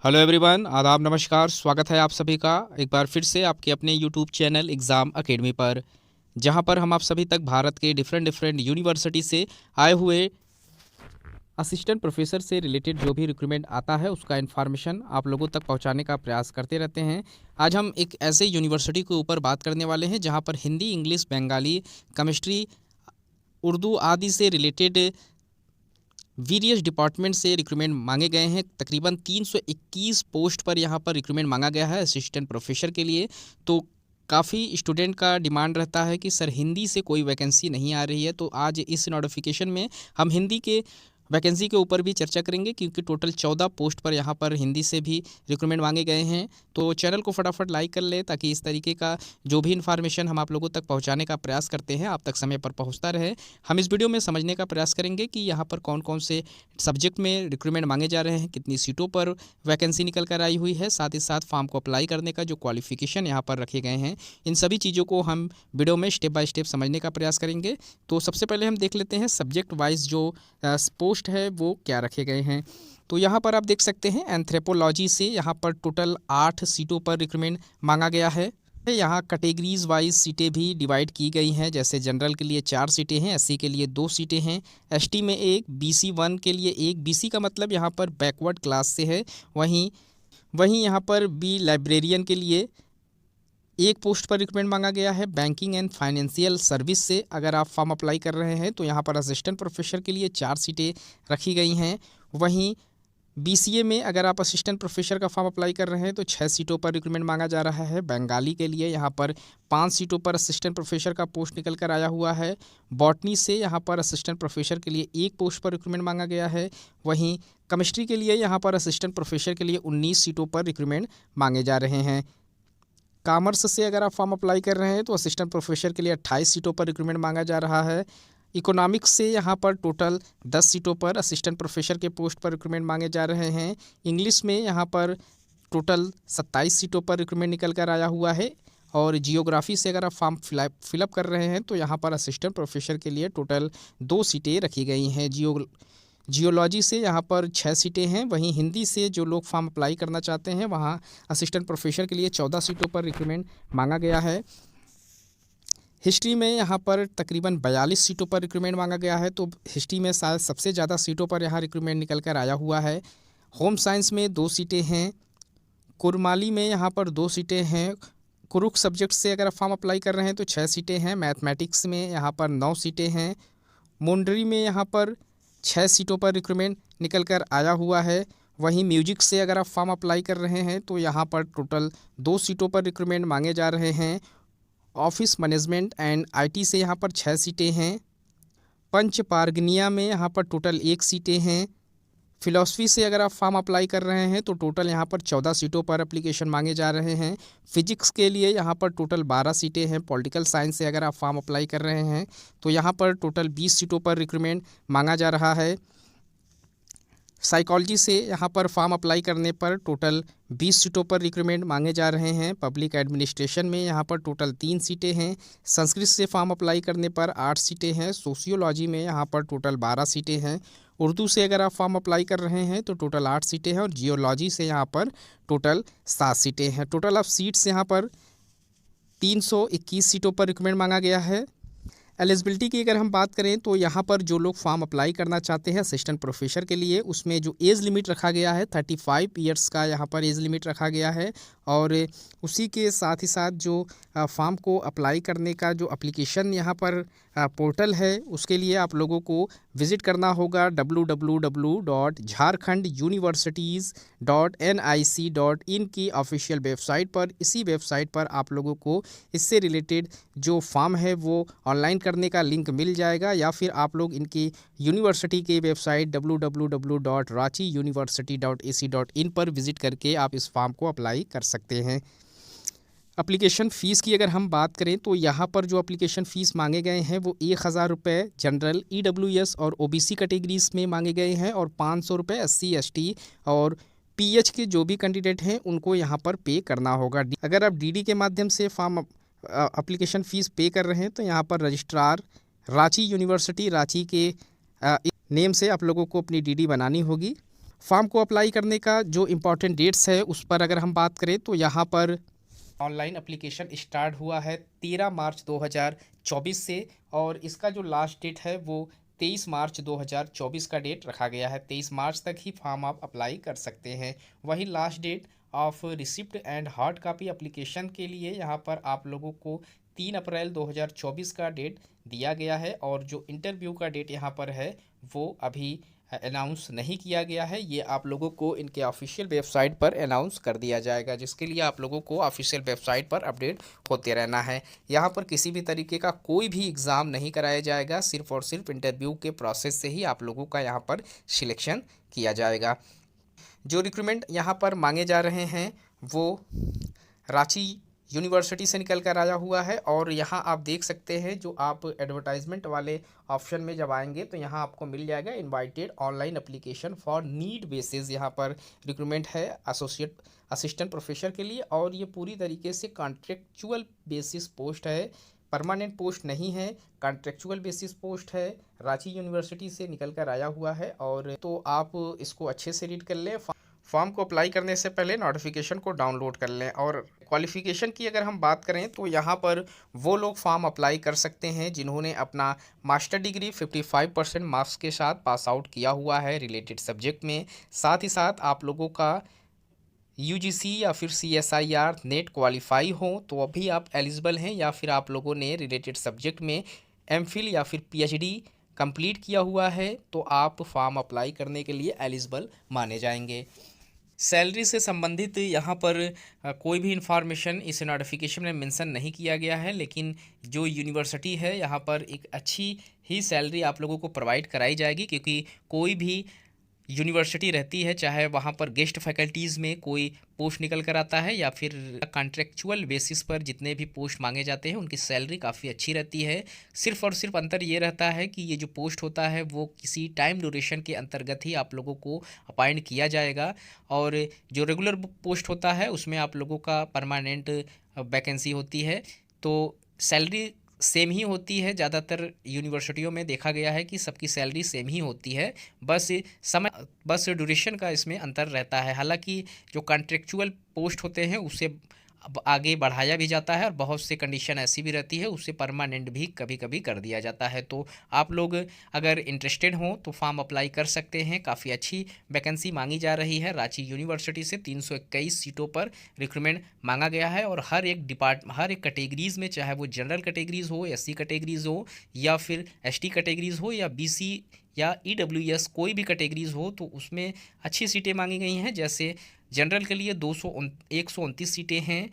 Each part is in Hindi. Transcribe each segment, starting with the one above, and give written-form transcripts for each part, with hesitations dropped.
हेलो एवरीवन, आदाब, नमस्कार। स्वागत है आप सभी का एक बार फिर से आपके अपने यूट्यूब चैनल एग्ज़ाम अकेडमी पर, जहां पर हम आप सभी तक भारत के डिफरेंट यूनिवर्सिटी से आए हुए असिस्टेंट प्रोफेसर से रिलेटेड जो भी रिक्रूटमेंट आता है उसका इन्फॉर्मेशन आप लोगों तक पहुंचाने का प्रयास करते रहते हैं। आज हम एक ऐसे यूनिवर्सिटी के ऊपर बात करने वाले हैं जहां पर हिंदी, इंग्लिश, बंगाली, केमिस्ट्री, उर्दू आदि से रिलेटेड वेरियस डिपार्टमेंट से रिक्रूटमेंट मांगे गए हैं। तकरीबन 321 पोस्ट पर यहाँ पर रिक्रूटमेंट मांगा गया है असिस्टेंट प्रोफेसर के लिए। तो काफ़ी स्टूडेंट का डिमांड रहता है कि सर हिंदी से कोई वैकेंसी नहीं आ रही है, तो आज इस नोटिफिकेशन में हम हिंदी के वैकेंसी के ऊपर भी चर्चा करेंगे, क्योंकि टोटल 14 पोस्ट पर यहाँ पर हिंदी से भी रिक्रूटमेंट मांगे गए हैं। तो चैनल को फटाफट लाइक कर ले, ताकि इस तरीके का जो भी इन्फॉर्मेशन हम आप लोगों तक पहुँचाने का प्रयास करते हैं आप तक समय पर पहुँचता रहे। हम इस वीडियो में समझने का प्रयास करेंगे कि यहाँ पर कौन कौन से सब्जेक्ट में रिक्रूटमेंट मांगे जा रहे हैं, कितनी सीटों पर वैकेंसी निकल कर आई हुई है, साथ ही साथ फॉर्म को अप्लाई करने का जो क्वालिफिकेशन यहाँ पर रखे गए हैं, इन सभी चीज़ों को हम वीडियो में स्टेप बाय स्टेप समझने का प्रयास करेंगे। तो सबसे पहले हम देख लेते हैं सब्जेक्ट वाइज जो पोस्ट है वो क्या रखे गए हैं। तो यहाँ पर आप देख सकते हैं एंथ्रोपोलॉजी से यहाँ पर टोटल 8 सीटों पर रिक्रूटमेंट मांगा गया है। यहाँ कैटेगरीज वाइज सीटें भी डिवाइड की गई हैं, जैसे जनरल के लिए 4 सीटें हैं, एससी के लिए 2 सीटें हैं, एसटी में 1, बीसी 1 के लिए 1। बीसी का मतलब यहाँ पर बैकवर्ड क्लास से है। वहीं यहाँ पर बी लाइब्रेरियन के लिए 1 पोस्ट पर रिक्रूटमेंट मांगा गया है। बैंकिंग एंड फाइनेंशियल सर्विस से अगर आप फॉर्म अप्लाई कर रहे हैं तो यहाँ पर असिस्टेंट प्रोफेसर के लिए 4 सीटें रखी गई हैं। वहीं बीसीए में अगर आप असिस्टेंट प्रोफेसर का फॉर्म अप्लाई कर रहे हैं तो 6 सीटों पर रिक्रूटमेंट मांगा जा रहा है। बंगाली के लिए यहाँ पर 5 सीटों पर असिस्टेंट प्रोफेसर का पोस्ट निकल कर आया हुआ है। बॉटनी से यहाँ पर असिस्टेंट प्रोफेसर के लिए 1 पोस्ट पर रिक्रूटमेंट मांगा गया है। वहीं केमिस्ट्री के लिए यहाँ पर असिस्टेंट प्रोफेसर के लिए 19 सीटों पर रिक्रूटमेंट मांगे जा रहे हैं। कॉमर्स से अगर आप फॉर्म अप्लाई कर रहे हैं तो असिस्टेंट प्रोफेसर के लिए 28 सीटों पर रिक्रूटमेंट मांगा जा रहा है। इकोनॉमिक्स से यहाँ पर टोटल 10 सीटों पर असिस्टेंट प्रोफेसर के पोस्ट पर रिक्रूटमेंट मांगे जा रहे हैं। इंग्लिश में यहाँ पर टोटल 27 सीटों पर रिक्रूटमेंट निकल कर आया हुआ है। और जियोग्राफी से अगर आप फॉर्म फिलअप कर रहे हैं तो यहाँ पर असिस्टेंट प्रोफेसर के लिए टोटल 2 सीटें रखी गई हैं। जियोलॉजी से यहाँ पर 6 सीटें हैं। वहीं हिंदी से जो लोग फॉर्म अप्लाई करना चाहते हैं वहाँ असिस्टेंट प्रोफेसर के लिए 14 सीटों पर रिक्रूटमेंट मांगा गया है। हिस्ट्री में यहाँ पर तकरीबन 42 सीटों पर रिक्रूटमेंट मांगा गया है, तो हिस्ट्री में शायद सबसे ज़्यादा सीटों पर यहाँ रिक्रूटमेंट निकल कर आया हुआ है। होम साइंस में 2 सीटें हैं। कुरमाली में यहाँ पर 2 सीटें हैं। कुरुख सब्जेक्ट से अगर आप फॉर्म अप्लाई कर रहे हैं तो 6 सीटें हैं। मैथमेटिक्स में यहाँ पर 9 सीटें हैं। मुंडरी में यहाँ पर 6 सीटों पर रिक्रूटमेंट निकल कर आया हुआ है। वहीं म्यूजिक से अगर आप फॉर्म अप्लाई कर रहे हैं तो यहाँ पर टोटल 2 सीटों पर रिक्रूटमेंट मांगे जा रहे हैं। ऑफिस मैनेजमेंट एंड आईटी से यहाँ पर 6 सीटें हैं। पंच पारगनिया में यहाँ पर टोटल 1 सीटें हैं। फिलॉसफी से अगर आप फॉर्म अप्लाई कर रहे हैं तो टोटल यहाँ पर 14 सीटों पर एप्लीकेशन मांगे जा रहे हैं। फिजिक्स के लिए यहाँ पर टोटल 12 सीटें हैं। पॉलिटिकल साइंस से अगर आप फॉर्म अप्लाई कर रहे हैं तो यहाँ पर टोटल 20 सीटों पर रिक्रूटमेंट मांगा जा रहा है। साइकोलॉजी से यहाँ पर फॉर्म अप्लाई करने पर टोटल 20 सीटों पर रिक्रूटमेंट मांगे जा रहे हैं। पब्लिक एडमिनिस्ट्रेशन में यहाँ पर टोटल 3 सीटें हैं। संस्कृत से फॉर्म अप्लाई करने पर 8 सीटें हैं। सोशियोलॉजी में यहाँ पर टोटल 12 सीटें हैं। उर्दू से अगर आप फॉर्म अप्लाई कर रहे हैं तो टोटल 8 सीटें हैं। और जियोलॉजी से यहाँ पर टोटल 7 सीटें हैं। टोटल ऑफ सीट्स यहाँ पर 321 सीटों पर रिक्रूटमेंट मांगा गया है। एलिजिबिलिटी की अगर हम बात करें तो यहाँ पर जो लोग फॉर्म अप्लाई करना चाहते हैं असिस्टेंट प्रोफेसर के लिए, उसमें जो एज लिमिट रखा गया है 35 ईयर्स का यहाँ पर एज लिमिट रखा गया है। और उसी के साथ ही साथ जो फॉर्म को अप्लाई करने का जो एप्लीकेशन यहाँ पर पोर्टल है उसके लिए आप लोगों को विज़िट करना होगा www.jharkhanduniversities.nic.in की ऑफिशियल वेबसाइट पर। इसी वेबसाइट पर आप लोगों को इससे रिलेटेड जो फॉर्म है वो ऑनलाइन करने का लिंक मिल जाएगा, या फिर आप लोग इनकी यूनिवर्सिटी की वेबसाइट www.ranchiuniversity.ac.in पर विज़िट करके आप इस फॉर्म को अप्लाई कर सकते हैं। एप्लीकेशन फ़ीस की अगर हम बात करें तो यहाँ पर जो एप्लीकेशन फ़ीस मांगे गए हैं वो 1000 रुपये जनरल, EWS और OBC कैटेगरीज में मांगे गए हैं, और 500 रुपये SC ST और PH के जो भी कैंडिडेट हैं उनको यहाँ पर पे करना होगा। अगर आप DD के माध्यम से फॉर्म एप्लीकेशन फ़ीस पे कर रहे हैं तो यहाँ पर रजिस्ट्रार रांची यूनिवर्सिटी रांची के नेम से आप लोगों को अपनी DD बनानी होगी। फॉर्म को अप्लाई करने का जो इम्पोर्टेंट डेट्स है उस पर अगर हम बात करें तो यहाँ पर ऑनलाइन एप्लीकेशन स्टार्ट हुआ है 13 मार्च 2024 से, और इसका जो लास्ट डेट है वो 23 मार्च 2024 का डेट रखा गया है। 23 मार्च तक ही फॉर्म आप अप्लाई कर सकते हैं। वही last date of receipt and hard copy application के लिए यहाँ पर आप लोगों को 3 अप्रैल 2024 का डेट दिया गया है, और जो इंटरव्यू का डेट यहाँ पर है वो अभी अनाउंस नहीं किया गया है। ये आप लोगों को इनके ऑफिशियल वेबसाइट पर अनाउंस कर दिया जाएगा, जिसके लिए आप लोगों को ऑफिशियल वेबसाइट पर अपडेट होते रहना है। यहाँ पर किसी भी तरीके का कोई भी एग्ज़ाम नहीं कराया जाएगा, सिर्फ और सिर्फ इंटरव्यू के प्रोसेस से ही आप लोगों का यहाँ पर सिलेक्शन किया जाएगा। जो रिक्रूटमेंट यहाँ पर मांगे जा रहे हैं वो रांची यूनिवर्सिटी से निकल कर आया हुआ है, और यहाँ आप देख सकते हैं जो आप एडवर्टाइजमेंट वाले ऑप्शन में जब आएंगे तो यहाँ आपको मिल जाएगा invited online application for need basis. यहाँ पर रिक्रूटमेंट है एसोसिएट असिस्टेंट प्रोफेसर के लिए, और ये पूरी तरीके से कॉन्ट्रेक्चुअल बेसिस पोस्ट है, परमानेंट पोस्ट नहीं है, कॉन्ट्रेक्चुअल बेसिस पोस्ट है। रांची यूनिवर्सिटी से निकल कर आया हुआ है, और तो आप इसको अच्छे से रीड कर लें। फॉर्म को अप्लाई करने से पहले नोटिफिकेशन को डाउनलोड कर लें। और क्वालिफ़िकेशन की अगर हम बात करें तो यहाँ पर वो लोग फॉर्म अप्लाई कर सकते हैं जिन्होंने अपना मास्टर डिग्री 55% मार्क्स के साथ पास आउट किया हुआ है रिलेटेड सब्जेक्ट में। साथ ही साथ आप लोगों का यूजीसी या फिर सीएसआईआर नेट क्वालिफाई हो तो अभी आप एलिजिबल हैं, या फिर आप लोगों ने रिलेटेड सब्जेक्ट में एमफिल या फिर पीएचडी कंप्लीट किया हुआ है तो आप फॉर्म अप्लाई करने के लिए एलिजिबल माने जाएंगे। सैलरी से संबंधित यहाँ पर कोई भी इंफॉर्मेशन इस नोटिफिकेशन में मेंशन नहीं किया गया है, लेकिन जो यूनिवर्सिटी है यहाँ पर एक अच्छी ही सैलरी आप लोगों को प्रोवाइड कराई जाएगी, क्योंकि कोई भी यूनिवर्सिटी रहती है चाहे वहाँ पर गेस्ट फैकल्टीज़ में कोई पोस्ट निकल कर आता है या फिर कॉन्ट्रेक्चुअल बेसिस पर जितने भी पोस्ट मांगे जाते हैं उनकी सैलरी काफ़ी अच्छी रहती है। सिर्फ़ और सिर्फ अंतर ये रहता है कि ये जो पोस्ट होता है वो किसी टाइम ड्यूरेशन के अंतर्गत ही आप लोगों को अपॉइंट किया जाएगा, और जो रेगुलर पोस्ट होता है उसमें आप लोगों का परमानेंट वैकेंसी होती है। तो सैलरी सेम ही होती है, ज़्यादातर यूनिवर्सिटियों में देखा गया है कि सबकी सैलरी सेम ही होती है, बस ड्यूरेशन का इसमें अंतर रहता है। हालांकि जो कॉन्ट्रेक्चुअल पोस्ट होते हैं उससे अब आगे बढ़ाया भी जाता है, और बहुत से कंडीशन ऐसी भी रहती है उससे परमानेंट भी कभी कभी कर दिया जाता है। तो आप लोग अगर इंटरेस्टेड हों तो फॉर्म अप्लाई कर सकते हैं। काफ़ी अच्छी वैकेंसी मांगी जा रही है। रांची यूनिवर्सिटी से 321 सीटों पर रिक्रूटमेंट मांगा गया है, और हर एक कैटेगरीज़ में, चाहे वो जनरल कैटेगरीज़ हो, एससी कैटेगरीज़ हो, या फिर एसटी कैटेगरीज़ हो, या बीसी या ईडब्ल्यूएस कोई भी कैटेगरीज़ हो, तो उसमें अच्छी सीटें मांगी गई हैं। जैसे जनरल के लिए 129 सीटें हैं,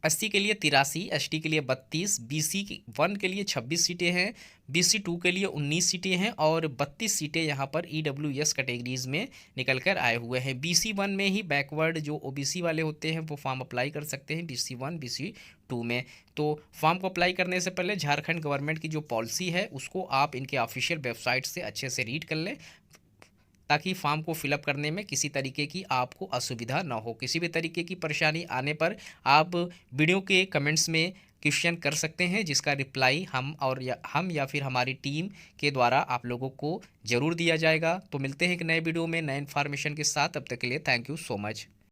एससी के लिए 83, एसटी के लिए 32, बीसी 1 के लिए 26 सीटें हैं, बीसी 2 के लिए 19 सीटें हैं, और 32 सीटें यहाँ पर ईडब्ल्यूएस कैटेगरीज़ में निकल कर आए हुए हैं। बीसी 1 में ही बैकवर्ड जो ओबीसी वाले होते हैं वो फॉर्म अप्लाई कर सकते हैं बीसी 1 बीसी 2 में। तो फॉर्म को अप्लाई करने से पहले झारखंड गवर्नमेंट की जो पॉलिसी है उसको आप इनके ऑफिशियल वेबसाइट से अच्छे से रीड कर लें, ताकि फॉर्म को फिलअप करने में किसी तरीके की आपको असुविधा ना हो। किसी भी तरीके की परेशानी आने पर आप वीडियो के कमेंट्स में क्वेश्चन कर सकते हैं, जिसका रिप्लाई हम या फिर हमारी टीम के द्वारा आप लोगों को ज़रूर दिया जाएगा। तो मिलते हैं एक नए वीडियो में नए इन्फॉर्मेशन के साथ। तब तक के लिए थैंक यू सो मच।